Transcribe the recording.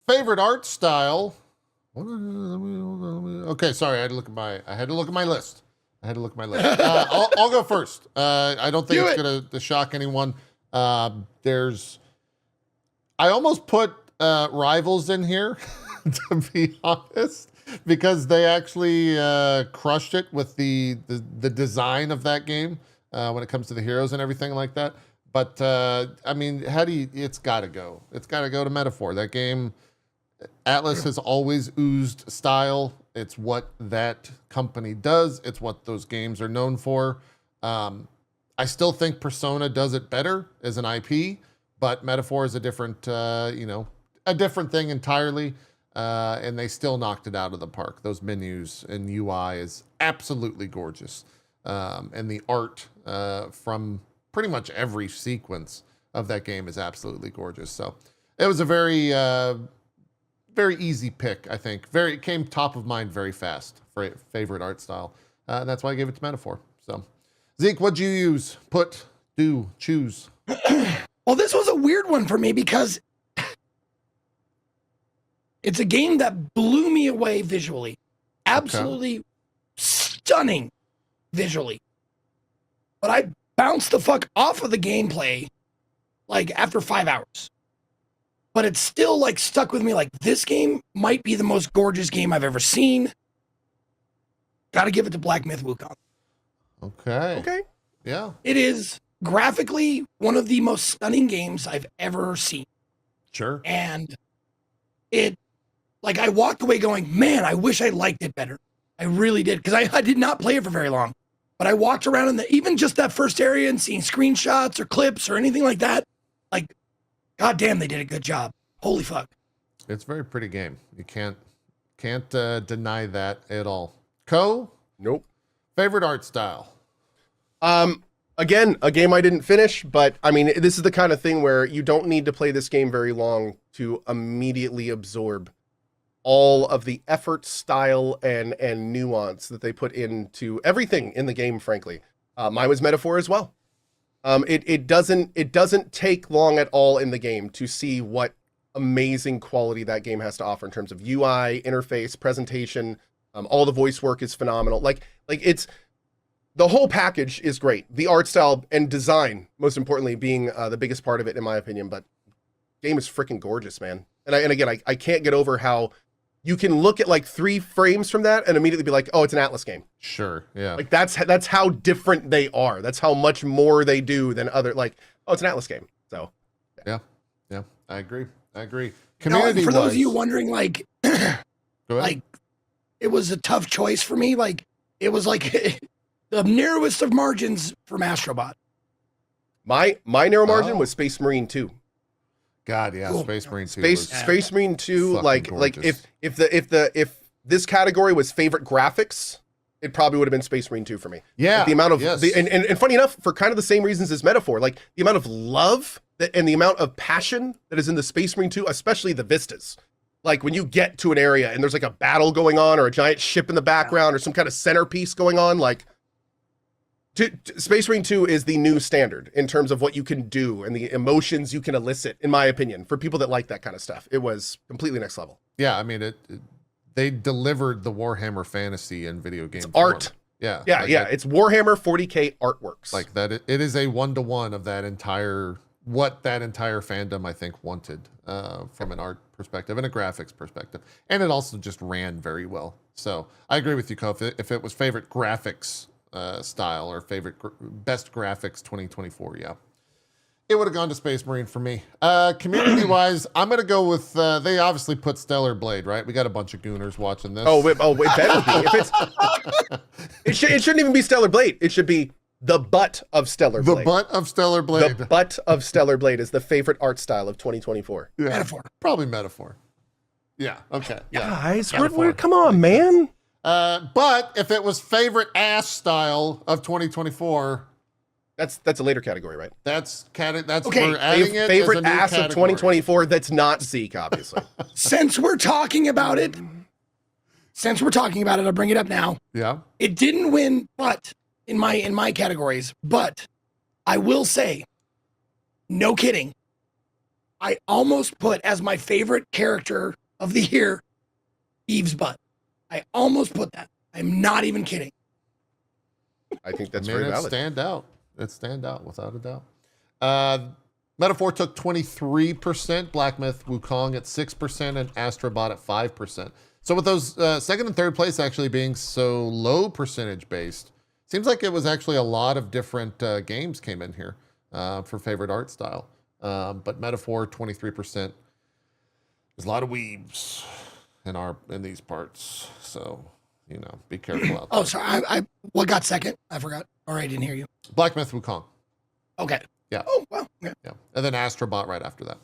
favorite art style. Okay, sorry, I had to look at my list. I'll go first. I don't think it's gonna to shock anyone. I almost put Rivals in here, to be honest, because they actually crushed it with the design of that game when it comes to the heroes and everything like that. But I mean, it's got to go. It's got to go to Metaphor. That game, Atlas has always oozed style. It's what that company does. It's what those games are known for. I still think Persona does it better as an IP, but Metaphor is a different, a different thing entirely. And they still knocked it out of the park. Those menus and UI is absolutely gorgeous. And the art from pretty much every sequence of that game is absolutely gorgeous. So it was a very, very easy pick, I think. It came top of mind very fast for favorite art style. And that's why I gave it to Metaphor. So, Zeke, what'd you use? Choose? Well, this was a weird one for me because it's a game that blew me away visually. Absolutely stunning visually. But I bounced the fuck off of the gameplay like after 5 hours. But it's still like stuck with me. Like, this game might be the most gorgeous game I've ever seen. Gotta give it to Black Myth Wukong. Okay. Yeah. It is graphically one of the most stunning games I've ever seen. Sure. And I walked away going, man, I wish I liked it better. I really did. Because I did not play it for very long. But I walked around in even just that first area and seeing screenshots or clips or anything like that. Like, God damn, they did a good job. Holy fuck. It's a very pretty game. You can't deny that at all. Co? Nope. Favorite art style? Again, a game I didn't finish, but I mean, this is the kind of thing where you don't need to play this game very long to immediately absorb all of the effort, style, and nuance that they put into everything in the game, frankly. Mine was Metaphor as well. It doesn't take long at all in the game to see what amazing quality that game has to offer in terms of UI, interface, presentation. All the voice work is phenomenal. Like it's the whole package is great. The art style and design, most importantly, being the biggest part of it, in my opinion. But game is freaking gorgeous, man. And again, I can't get over how you can look at like 3 frames from that and immediately be like, oh, it's an Atlas game. Sure. Yeah. Like that's how different they are. That's how much more they do than other, like, oh, it's an Atlas game. So yeah. I agree. Community for those of you wondering, like, Go ahead. like, it was a tough choice for me. Like, it was like the narrowest of margins from Astrobot. My narrow margin was Space Marine 2. God, yeah, cool. Space Marine 2. Space Marine 2, like if this category was favorite graphics, it probably would have been Space Marine 2 for me. Yeah. Like the amount of and funny enough, for kind of the same reasons as Metaphor, like the amount of love and the amount of passion that is in the Space Marine 2, especially the vistas. Like when you get to an area and there's like a battle going on or a giant ship in the background or some kind of centerpiece going on, like Space Marine 2 is the new standard in terms of what you can do and the emotions you can elicit, in my opinion, for people that like that kind of stuff. It was completely next level. Yeah, I mean, they delivered the Warhammer fantasy in video games. It's art. Yeah. It's Warhammer 40K artworks. Like that, it is a 1-to-1 of what that entire fandom, I think, wanted from an art perspective and a graphics perspective. And it also just ran very well. So I agree with you, Kof. If it was favorite graphics style or favorite best graphics 2024, yeah, it would have gone to Space Marine for me. Community wise, I'm gonna go with they obviously put Stellar Blade, right? We got a bunch of gooners watching this. It better be. It shouldn't even be Stellar Blade. It should be the butt of Stellar Blade. The butt of Stellar Blade. The butt of Stellar Blade is the favorite art style of 2024. Yeah, Metaphor. Probably Metaphor. Yeah. Okay. Yeah. Guys, come on, man. But if it was favorite ass style of 2024, that's a later category, right? That's okay. We're adding it favorite as a new ass category. of 2024. That's not Zeke, obviously. Since we're talking about it, I'll bring it up now. Yeah. It didn't win, but in my categories, but I will say, no kidding, I almost put as my favorite character of the year, Eve's butt. I almost put that. I'm not even kidding. I think that's I mean, very it valid. stand out. It stand out without a doubt. Metaphor took 23%, Black Myth Wukong at 6%, and Astrobot at 5%. So with those second and third place actually being so low percentage based, seems like it was actually a lot of different games came in here for favorite art style. But Metaphor 23%. There's a lot of weebs in these parts, so be careful out there. Oh, sorry. I what got second? I forgot. Or I didn't hear you. Black Myth Wukong. Okay. Yeah. Oh, well. Okay. Yeah. And then Astrobot right after that.